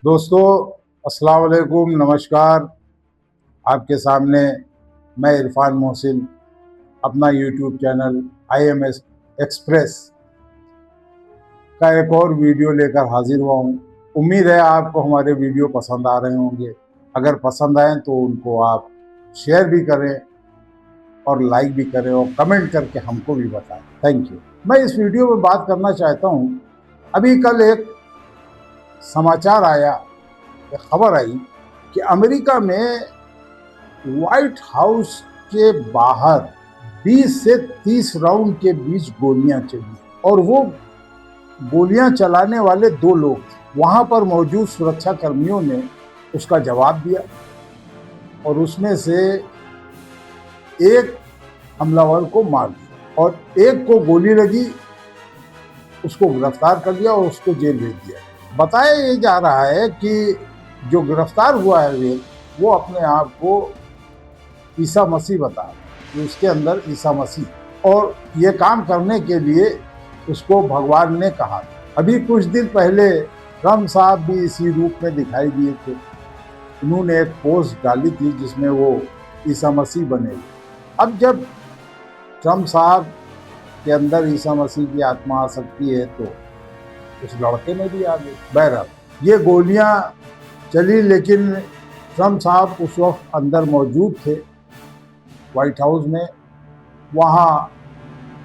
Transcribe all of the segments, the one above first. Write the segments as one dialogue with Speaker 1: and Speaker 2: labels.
Speaker 1: दोस्तों, अस्सलाम वालेकुम, नमस्कार। आपके सामने मैं इरफान मोहसिन अपना यूट्यूब चैनल IMS एक्सप्रेस का एक और वीडियो लेकर हाजिर हुआ हूँ। उम्मीद है आपको हमारे वीडियो पसंद आ रहे होंगे। अगर पसंद आए तो उनको आप शेयर भी करें और लाइक भी करें और कमेंट करके हमको भी बताएं। Thank you. मैं इस वीडियो में बात करना चाहता हूँ, अभी कल एक समाचार आया, एक खबर आई कि अमेरिका में व्हाइट हाउस के बाहर 20 से 30 राउंड के बीच गोलियां चली और वो गोलियां चलाने वाले 2 लोग थे। वहां पर मौजूद सुरक्षा कर्मियों ने उसका जवाब दिया और उसमें से एक हमलावर को मार दिया और एक को गोली लगी, उसको गिरफ्तार कर लिया और उसको जेल भेज दिया। बताया ये जा रहा है कि जो गिरफ्तार हुआ है वो अपने आप को ईसा मसीह बता रहा है, उसके अंदर ईसा मसीह, और ये काम करने के लिए उसको भगवान ने कहा। अभी कुछ दिन पहले ट्रम्प साहब भी इसी रूप में दिखाई दिए थे। उन्होंने एक पोस्ट डाली थी जिसमें वो ईसा मसीह बने। अब जब ट्रम्प साहब के अंदर ईसा मसीह की आत्मा आ सकती है तो उस लड़के में भी आ गई। बहरहाल ये गोलियां चली, लेकिन ट्रम्प साहब उस वक्त अंदर मौजूद थे व्हाइट हाउस में। वहाँ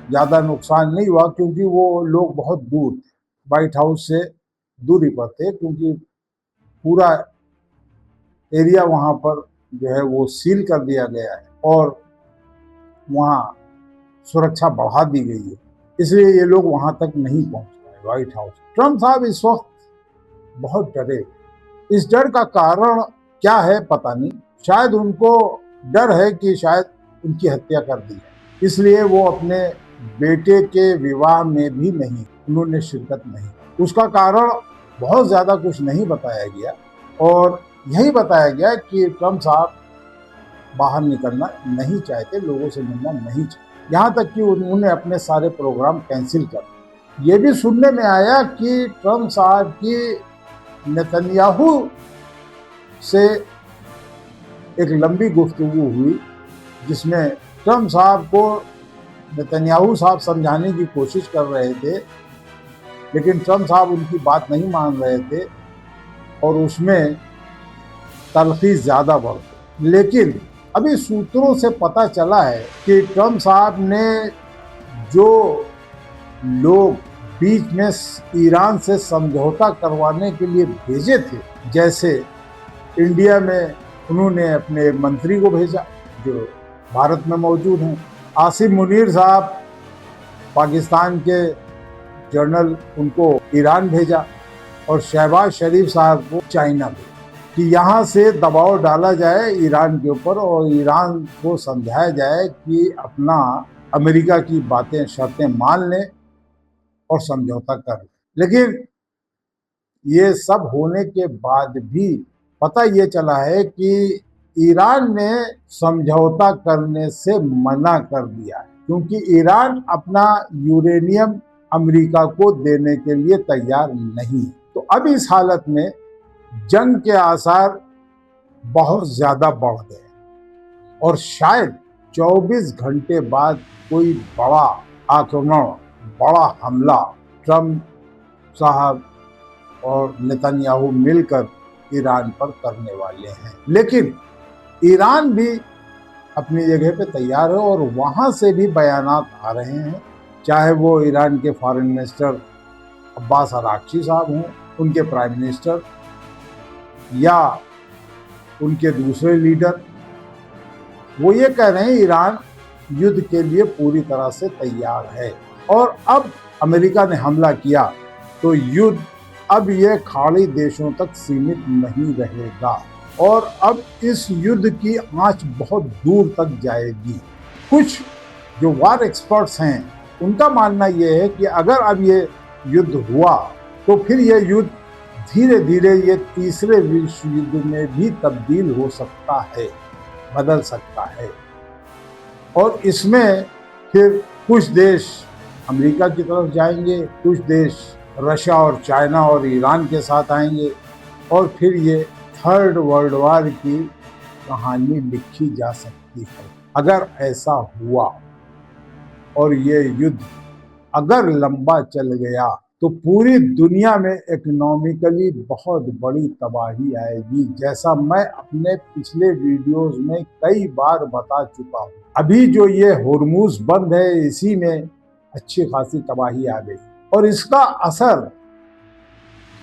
Speaker 1: ज़्यादा नुकसान नहीं हुआ क्योंकि वो लोग बहुत दूर थे, व्हाइट हाउस से दूरी पर थे, क्योंकि पूरा एरिया वहाँ पर जो है वो सील कर दिया गया है और वहाँ सुरक्षा बढ़ा दी गई है, इसलिए ये लोग वहाँ तक नहीं पहुँच पाए व्हाइट हाउस। ट्रम्प साहब इस वक्त बहुत डरे। इस डर का कारण क्या है पता नहीं। शायद उनको डर है कि शायद उनकी हत्या कर दी है, इसलिए वो अपने बेटे के विवाह में भी उन्होंने शिरकत नहीं। उसका कारण बहुत ज़्यादा कुछ नहीं बताया गया और यही बताया गया कि ट्रम्प साहब बाहर निकलना नहीं चाहते, लोगों से मिलना नहीं चाहते, यहाँ तक कि उन्होंने अपने सारे प्रोग्राम कैंसिल कर दिए। ये भी सुनने में आया कि ट्रम्प साहब की नेतन्याहू से एक लंबी गुफ्तगू हुई जिसमें ट्रम्प साहब को नेतन्याहू साहब समझाने की कोशिश कर रहे थे, लेकिन ट्रम्प साहब उनकी बात नहीं मान रहे थे और उसमें तलखी ज़्यादा बढ़ गई। लेकिन अभी सूत्रों से पता चला है कि ट्रम्प साहब ने जो लोग बीच में ईरान से समझौता करवाने के लिए भेजे थे, जैसे इंडिया में उन्होंने अपने एक मंत्री को भेजा जो भारत में मौजूद हैं, आसिम मुनीर साहब पाकिस्तान के जनरल, उनको ईरान भेजा, और शहबाज शरीफ साहब को चाइना भेजा कि यहाँ से दबाव डाला जाए ईरान के ऊपर और ईरान को समझाया जाए कि अपना अमेरिका की बातें शर्तें मान लें और समझौता कर लें। लेकिन ये सब होने के बाद भी पता ये चला है कि ईरान ने समझौता करने से मना कर दिया है, क्योंकि ईरान अपना यूरेनियम अमेरिका को देने के लिए तैयार नहीं है। तो अब इस हालत में जंग के आसार बहुत ज़्यादा बढ़ गए और शायद 24 घंटे बाद कोई बड़ा आक्रमण, बड़ा हमला ट्रम्प साहब और नेतन्याहू मिलकर ईरान पर करने वाले हैं। लेकिन ईरान भी अपनी जगह पे तैयार है और वहाँ से भी बयानात आ रहे हैं, चाहे वो ईरान के फॉरेन मिनिस्टर अब्बास अरागची साहब हों, उनके प्राइम मिनिस्टर या उनके दूसरे लीडर, वो ये कह रहे हैं ईरान युद्ध के लिए पूरी तरह से तैयार है और अब अमेरिका ने हमला किया तो युद्ध अब ये खाड़ी देशों तक सीमित नहीं रहेगा और अब इस युद्ध की आंच बहुत दूर तक जाएगी। कुछ जो वार एक्सपर्ट्स हैं उनका मानना ये है कि अगर अब ये युद्ध हुआ तो फिर ये युद्ध धीरे धीरे ये तीसरे विश्व युद्ध में भी तब्दील हो सकता है, बदल सकता है, और इसमें फिर कुछ देश अमेरिका की तरफ जाएंगे, कुछ देश रशिया और चाइना और ईरान के साथ आएंगे, और फिर ये थर्ड वर्ल्ड वॉर की कहानी लिखी जा सकती है। अगर ऐसा हुआ और ये युद्ध अगर लंबा चल गया तो पूरी दुनिया में इकोनॉमिकली बहुत बड़ी तबाही आएगी, जैसा मैं अपने पिछले वीडियोस में कई बार बता चुका हूँ। अभी जो ये होर्मुज बंद है, इसी में अच्छी खासी तबाही आ गई और इसका असर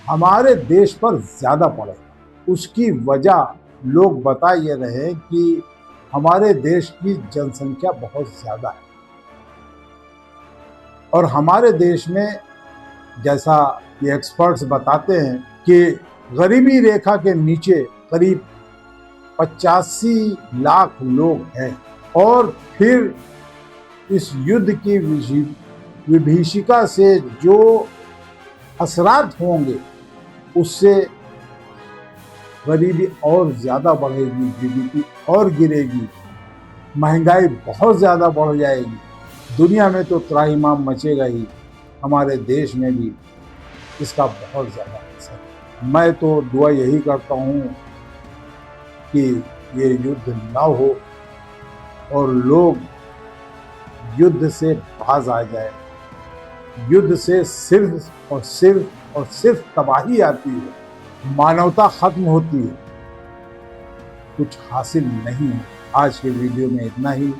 Speaker 1: हमारे देश पर ज्यादा पड़ेगा। उसकी वजह लोग बता ये रहे हैं कि हमारे देश की जनसंख्या बहुत ज्यादा है और हमारे देश में, जैसा ये एक्सपर्ट्स बताते हैं, कि गरीबी रेखा के नीचे करीब 85 लाख लोग हैं और फिर इस युद्ध की विभीषिका से जो असरात होंगे उससे गरीबी और ज़्यादा बढ़ेगी, जीडीपी और गिरेगी, महंगाई बहुत ज़्यादा बढ़ जाएगी। दुनिया में तो त्राहिमाम मचेगा ही, हमारे देश में भी इसका बहुत ज़्यादा असर है। मैं तो दुआ यही करता हूँ कि ये युद्ध ना हो और लोग युद्ध से बाज आ जाए। युद्ध से सिर्फ और सिर्फ तबाही आती है, मानवता खत्म होती है, कुछ हासिल नहीं है। आज के वीडियो में इतना ही।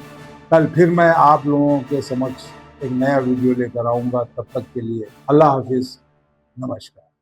Speaker 1: कल फिर मैं आप लोगों के समक्ष एक नया वीडियो लेकर आऊँगा। तब तक के लिए अल्लाह हाफिज़, नमस्कार।